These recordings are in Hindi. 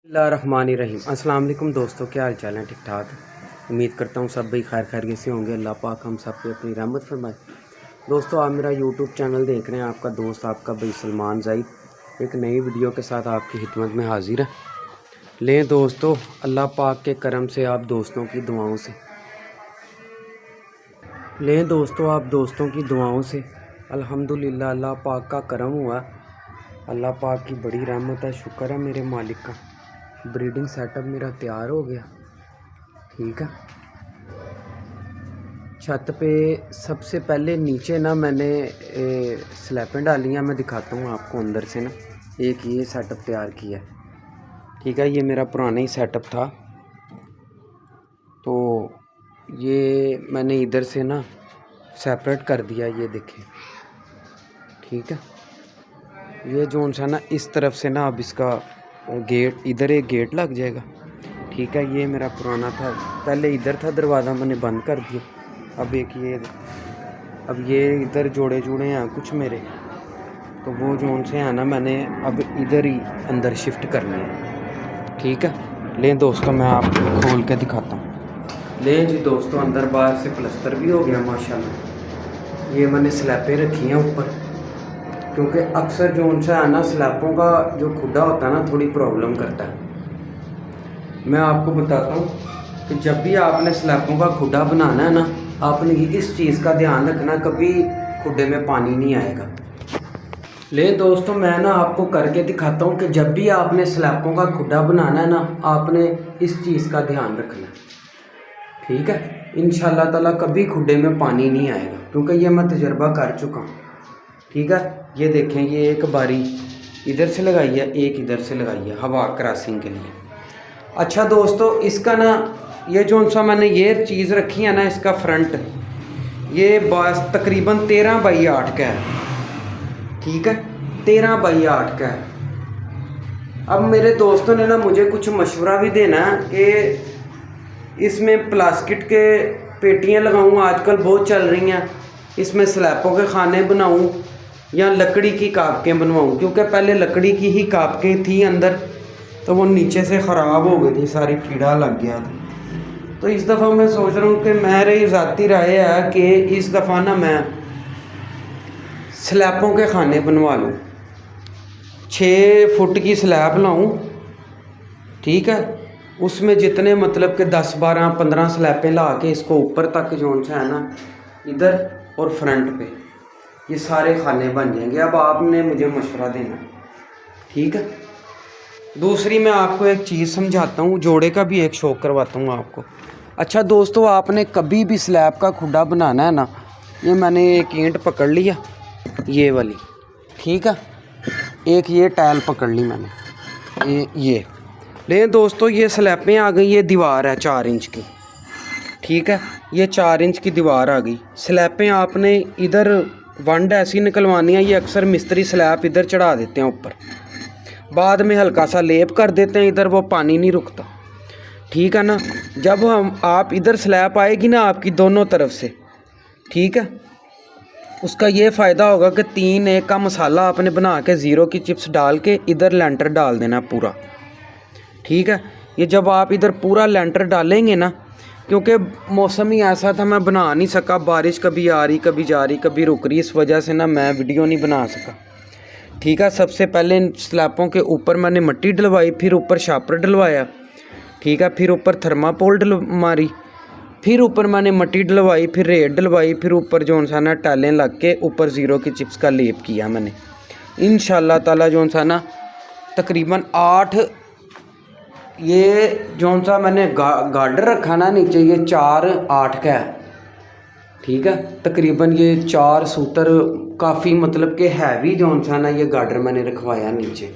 बिस्मिल्लाहिर्रहमानिर्रहीम। अस्सलाम वालेकुम दोस्तों, क्या हाल चाल है? ठीक ठाक, उम्मीद करता हूँ सब भाई खैर खैरियत से होंगे। अल्लाह पाक हम सब पे अपनी रहमत फरमाए। दोस्तों, आप मेरा यूट्यूब चैनल देख रहे हैं, आपका दोस्त आपका भाई सलमान ज़ाहिद एक नई वीडियो के साथ आपकी खिदमत में हाजिर है। लें दोस्तों, अल्लाह पाक के करम से आप दोस्तों की दुआओं से अल्हम्दुलिल्लाह अल्लाह पाक का करम हुआ। अल्लाह पाक की बड़ी रहमत है, शुक्र है मेरे मालिक का। ब्रीडिंग सेटअप मेरा तैयार हो गया। ठीक है, छत पे सबसे पहले नीचे ना मैंने स्लैपें डाली हैं। मैं दिखाता हूँ आपको अंदर से ना। एक ये सेटअप तैयार किया है। ठीक है, ये मेरा पुराना ही सेटअप था, तो ये मैंने इधर से ना सेपरेट कर दिया। ये देखें, ठीक है। ये जो सा ना इस तरफ से ना अब इसका गेट, इधर एक गेट लग जाएगा। ठीक है, ये मेरा पुराना था, पहले इधर था दरवाज़ा, मैंने बंद कर दिया। अब ये इधर जोड़े हैं कुछ मेरे, तो वो जो से है ना मैंने अब इधर ही अंदर शिफ्ट करने हैं। ठीक है, लें दोस्तों मैं आपको खोल के दिखाता हूँ। लें जी दोस्तों, अंदर बाहर से प्लस्तर भी हो गया माशाल्लाह। ये मैंने स्लैपें रखी हैं ऊपर, क्योंकि अक्सर जो उनसे है ना स्लैपों का जो खुड्डा होता है ना थोड़ी प्रॉब्लम करता है। मैं आपको बताता हूँ कि जब भी आपने स्लैपों का खुड्डा बनाना है ना, आपने इस चीज़ का ध्यान रखना, कभी खुड्डे में पानी नहीं आएगा। ले दोस्तों, मैं ना आपको करके दिखाता हूँ कि जब भी आपने स्लैपों का खुड्डा बनाना है ना, आपने इस चीज़ का ध्यान रखना। ठीक है, इंशाल्लाह ताला कभी खुड्डे में पानी नहीं आएगा, क्योंकि ये मैं तजर्बा कर चुका हूँ। ठीक है, ये देखें, ये एक बारी इधर से लगाई है, एक इधर से लगाई है हवा क्रॉसिंग के लिए। अच्छा दोस्तों, इसका ना ये जो सा मैंने ये चीज़ रखी है ना, इसका फ्रंट ये बस तकरीबन 13 बाई 8 का है। ठीक है, 13 बाई 8 का है। अब मेरे दोस्तों ने ना मुझे कुछ मशवरा भी देना है कि इसमें प्लास्टिक के पेटियां लगाऊं, आजकल बहुत चल रही हैं, इसमें स्लैपों के खाने बनाऊं या लकड़ी की कापकें बनवाऊं, क्योंकि पहले लकड़ी की ही कापकें थी अंदर, तो वो नीचे से ख़राब हो गई थी, सारी कीड़ा लग गया था। तो इस दफ़ा मैं सोच रहा हूँ कि मेरी ज़ाती राय है कि इस दफ़ा ना मैं स्लैपों के खाने बनवा लूँ, 6 फुट की स्लैब लाऊँ। ठीक है, उसमें जितने मतलब कि 10 12 15 स्लैपें ला के इसको ऊपर तक जो है ना इधर और फ्रंट पे ये सारे खाने बन जाएंगे। अब आपने मुझे मशवरा देना। ठीक है, दूसरी मैं आपको एक चीज़ समझाता हूँ, जोड़े का भी एक शौक करवाता हूँ आपको। अच्छा दोस्तों, आपने कभी भी स्लैब का खुड्डा बनाना है ना, ये मैंने एक ईंट पकड़ लिया, ये वाली। ठीक है, एक ये टाइल पकड़ ली मैंने, ये ले दोस्तों, ये स्लैपें आ गई, ये दीवार है 4 इंच की। ठीक है, ये 4 इंच की दीवार आ गई। स्लैपें आपने इधर वंड ऐसी निकलवानी है, ये अक्सर मिस्त्री स्लैब इधर चढ़ा देते हैं ऊपर, बाद में हल्का सा लेप कर देते हैं इधर, वो पानी नहीं रुकता। ठीक है ना, जब आप इधर स्लैब आएगी ना आपकी दोनों तरफ से, ठीक है, उसका ये फ़ायदा होगा कि 3 का मसाला आपने बना के 0 की चिप्स डाल के इधर लेंटर डाल देना पूरा। ठीक है, ये जब आप इधर पूरा लेंटर डालेंगे ना, क्योंकि मौसम ही ऐसा था, मैं बना नहीं सका, बारिश कभी आ रही कभी जा रही कभी रुक रही, इस वजह से ना मैं वीडियो नहीं बना सका। ठीक है, सबसे पहले स्लैपों के ऊपर मैंने मिट्टी डलवाई, फिर ऊपर शापर डलवाया। ठीक है, फिर ऊपर थर्मापोल मारी, फिर ऊपर मैंने मिट्टी डलवाई, फिर रेत डलवाई, फिर ऊपर जो सा ना टाइलें लग के ऊपर 0 की चिप्स का लेप किया मैंने। इंशाल्लाह ताला जो सा ना तकरीबन 8, ये जो सा मैंने गार्डर रखा ना नीचे, ये 4 8 का है। ठीक है, तकरीबन ये 4 सूतर, काफ़ी मतलब कि हैवी जो सा ना ये गार्डर मैंने रखवाया नीचे।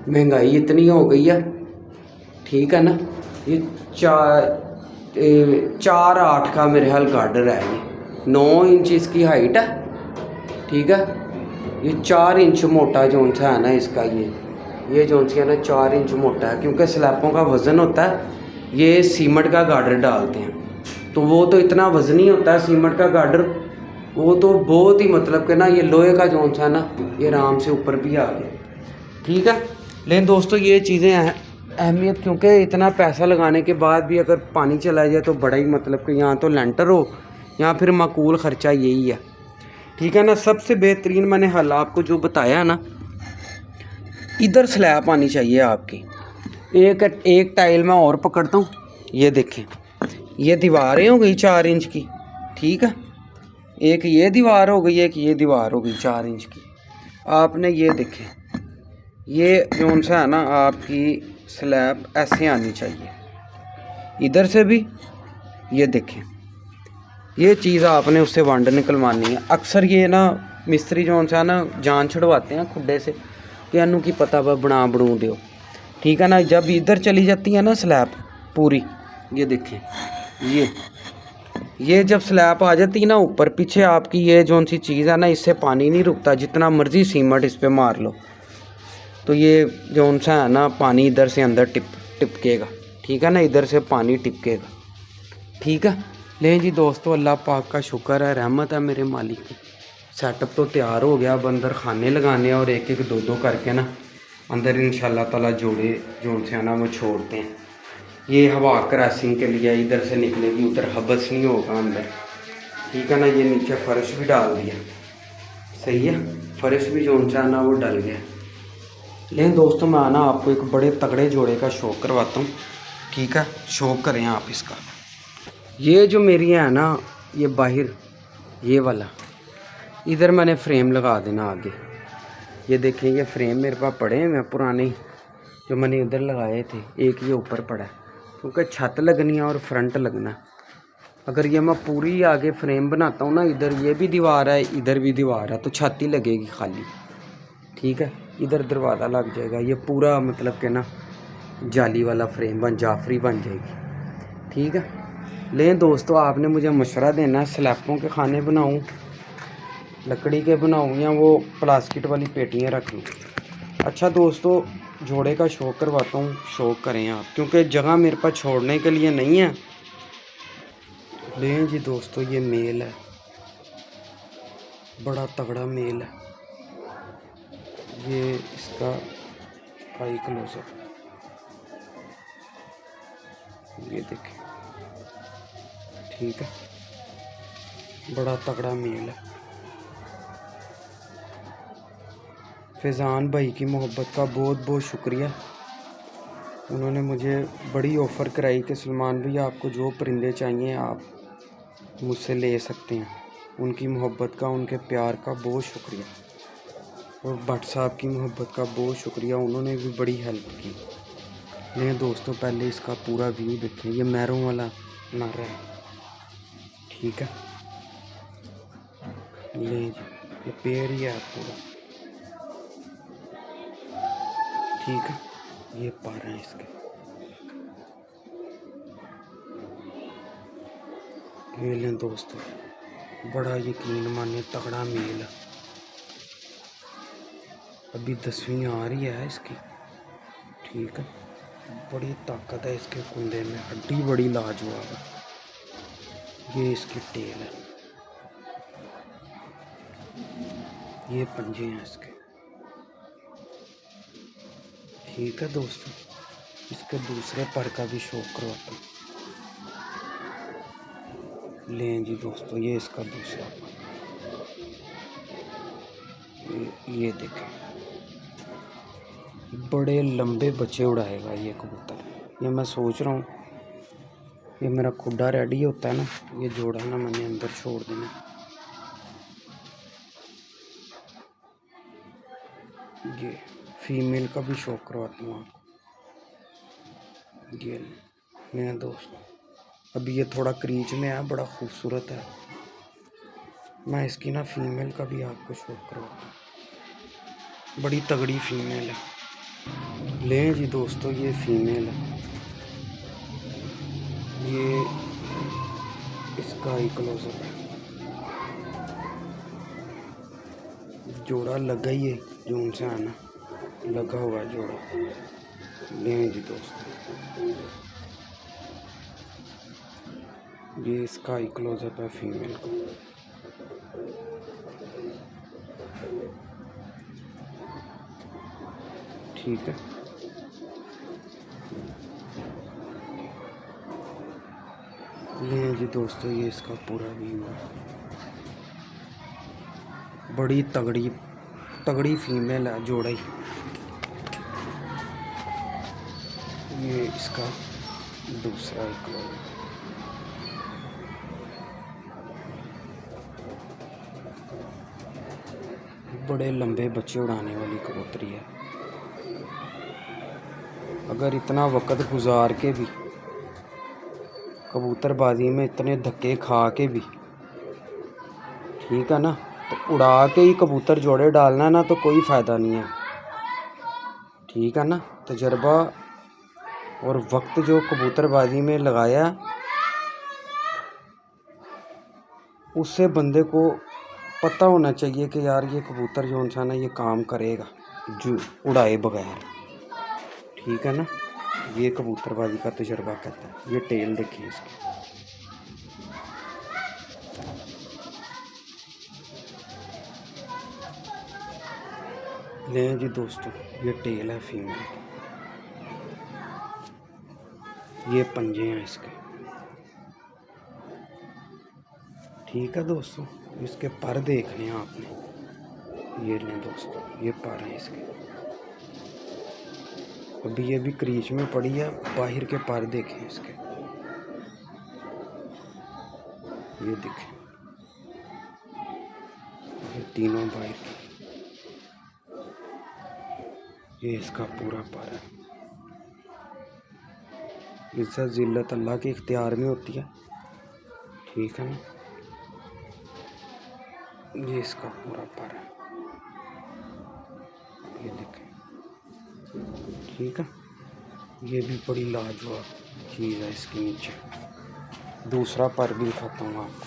महंगाई इतनी हो गई है। ठीक है ना, ये 4 8 का मेरे हाल गार्डर है, ये 9 इंच इसकी हाइट है। ठीक है, ये 4 इंच मोटा जो सा है ना इसका, ये जो सी है ना 4 इंच मोटा है, क्योंकि स्लैपों का वज़न होता है, ये सीमेंट का गार्डर डालते हैं, तो वो तो इतना वज़नी होता है सीमेंट का गार्डर, वो तो बहुत ही मतलब कि ना ये लोहे का जो है ना ये आराम से ऊपर भी आ गया। ठीक है, लेकिन दोस्तों ये चीज़ें हैं अहमियत, क्योंकि इतना पैसा लगाने के बाद भी अगर पानी चला जाए तो बड़ा ही मतलब कि यहाँ तो लेंटर हो या फिर माकूल ख़र्चा यही है, ठीक है ना। सबसे बेहतरीन मैंने हल आपको जो बताया ना, इधर स्लैब आनी चाहिए आपकी। एक टाइल मैं और पकड़ता हूँ, ये देखें, ये दीवारें हो गई 4 इंच की, ठीक है। एक ये दीवार हो गई, एक ये दीवार हो गई 4 इंच की। आपने ये देखें, ये जोन सा है ना आपकी स्लैब ऐसे आनी चाहिए, इधर से भी। ये देखें, ये चीज़ आपने उससे वंड निकलवानी है। अक्सर ये ना मिस्त्री जोन सा ना जान छुड़वाते हैं खुड्डे से कि अनु की पता वह बना बनू दो, ठीक है ना। जब इधर चली जाती है ना स्लैब पूरी, ये देखें, ये जब स्लैब आ जाती है ना ऊपर, पीछे आपकी ये जोन सी चीज़ है ना, इससे पानी नहीं रुकता। जितना मर्ज़ी सीमेंट इस पर मार लो तो ये जोन सा है ना पानी इधर से अंदर टिपकेगा, ठीक है ना, इधर से पानी टिपकेगा, ठीक है। लें जी दोस्तों, अल्लाह पाक का शुक्र है, रहमत है मेरे मालिक की। सेटअप तो तैयार हो गया, अब अंदर खाने लगाने और एक एक दो करके ना अंदर इंशाल्लाह ताला जोड़े जोन से आना वो छोड़ते हैं। ये हवा क्रैसिंग के लिए इधर से निकलेगी, उधर हबस नहीं होगा अंदर, ठीक है ना। ये नीचे फ़र्श भी डाल दिया, सही है, फ़र्श भी जोन सा ना वो डल गया। लेकिन दोस्तों मैं आना आपको एक बड़े तगड़े जोड़े का शौक करवाता हूँ, ठीक है, शौक करें आप इसका। ये जो मेरी है ना, ये बाहर ये वाला, इधर मैंने फ्रेम लगा देना आगे। ये देखें, ये फ्रेम मेरे पास पड़े हैं पुराने जो मैंने इधर लगाए थे, एक ये ऊपर पड़ा है, क्योंकि छत लगनी है और फ्रंट लगना। अगर ये मैं पूरी आगे फ्रेम बनाता हूँ ना, इधर ये भी दीवार है इधर भी दीवार है, तो छत ही लगेगी खाली, ठीक है। इधर दरवाज़ा लग जाएगा, ये पूरा मतलब कि ना जाली वाला फ्रेम जाफरी बन जाएगी, ठीक है। लें दोस्तों, आपने मुझे मशवरा देना है, स्लैबों के खाने बनाऊँ, लकड़ी के बनाऊँ, या वो प्लास्टिक वाली पेटियाँ रख लूँ। अच्छा दोस्तों, जोड़े का शौक करवाता हूँ, शौक करें आप, क्योंकि जगह मेरे पास छोड़ने के लिए नहीं है। लें जी दोस्तों, ये मेल है, बड़ा तगड़ा मेल है। ये इसका हाई क्लोजअप, ये देखें, ठीक है, बड़ा तगड़ा मेल है। फैज़ान भाई की मोहब्बत का बहुत बहुत शुक्रिया। उन्होंने मुझे बड़ी ऑफ़र कराई कि सलमान भाई आपको जो परिंदे चाहिए आप मुझसे ले सकते हैं। उनकी मोहब्बत का, उनके प्यार का बहुत शुक्रिया, और भट्ट साहब की मोहब्बत का बहुत शुक्रिया, उन्होंने भी बड़ी हेल्प की। नहीं दोस्तों, पहले इसका पूरा व्यू देखें, ये मैरों वाला नारा है, ठीक है। ले जी, ये पेड़ ही है पूरा, ठीक है। ये पार हैं इसके, ये लें दोस्तों, बड़ा यकीन मानिए तगड़ा मेल है। अभी 10वीं आ रही है इसकी, ठीक है। बड़ी ताकत है इसके कुंदे में, हड्डी बड़ी लाजवाब है। ये इसकी टेल है, ये पंजे हैं इसके, ठीक है दोस्तों। इसके दूसरे पर का भी शौक करवाता हूँ। लें जी दोस्तों, ये इसका दूसरा पर, ये देखें, बड़े लंबे बच्चे उड़ाएगा ये कबूतर। ये मैं सोच रहा हूँ, ये मेरा खुड्डा रेडी होता है ना, ये जोड़ा ना मैंने अंदर छोड़ देना। ये फीमेल का भी शौक करवाता हूँ आपको। ये मेरा दोस्त, अभी ये थोड़ा क्रीज में है, बड़ा खूबसूरत है। मैं इसकी ना फीमेल का भी आपको शौक करवाता हूँ, बड़ी तगड़ी फीमेल है। लें जी दोस्तों, ये फीमेल है, ये इसका ही क्लोजअप है। जोड़ा लगा ही है, जो उनसे आना लगा हुआ जोड़ा। लें जी दोस्तों, ये इसका ही क्लोजअप है फीमेल को, ठीक है। ये जी दोस्तों ये इसका पूरा व्यू है। बड़ी तगड़ी तगड़ी फीमेल है जोड़ा ही। ये इसका दूसरा एक बड़े लंबे बच्चे उड़ाने वाली कबूतरी है। अगर इतना वक्त गुजार के भी कबूतरबाजी में इतने धक्के खा के भी, ठीक है ना, तो उड़ा के ही कबूतर जोड़े डालना ना तो कोई फ़ायदा नहीं है। ठीक है ना, तजर्बा और वक्त जो कबूतरबाजी में लगाया उससे बंदे को पता होना चाहिए कि यार ये कबूतर जो सा ना ये काम करेगा जो उड़ाए बगैर। ठीक है ना, ये कबूतरबाजी का तजर्बा कहता है। ये टेल देखिए इसकी। ले जी दोस्तों ये टेल है फीमेल की। ये पंजे हैं इसके। ठीक है दोस्तों, इसके पर देखने हैं आपने। ये लें दोस्तों, ये पर हैं इसके। अभी ये भी क्रीच में पड़ी है। बाहर के पर देखें इसके। ये देखें, ये तीनों बाहर के। ये इसका पूरा पर है। इज्जत जिल्लत अल्लाह के इख्तियार में होती है। ठीक है ना, ये इसका पूरा पर है। ये देखें, ठीक है। ये भी बड़ी लाजवाब चीज़ है इसके नीचे। दूसरा पर भी दिखाता हूँ आपको।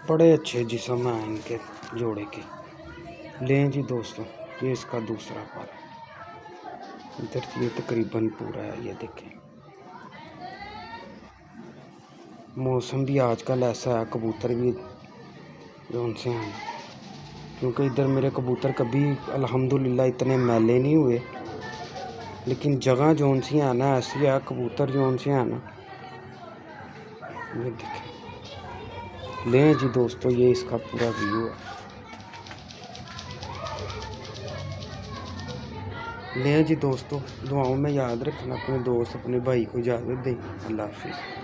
बड़े अच्छे जिस्म हैं इनके जोड़े के। लें जी दोस्तों, ये इसका दूसरा पर है। इधर ये तकरीबन पूरा है। ये देखें, मौसम भी आजकल ऐसा है, कबूतर भी जो उनसे हैं, क्योंकि इधर मेरे कबूतर कभी अल्हम्दुलिल्लाह इतने मैले नहीं हुए। लेकिन जगह जो सी है ना ऐसी है, कबूतर जो से हैं ना। ये देखें, लें जी दोस्तों ये इसका पूरा व्यू है। लें जी दोस्तों, दुआओं में याद रखना अपने दोस्त अपने भाई को इजाज़त दें। अल्लाह हाफिज़।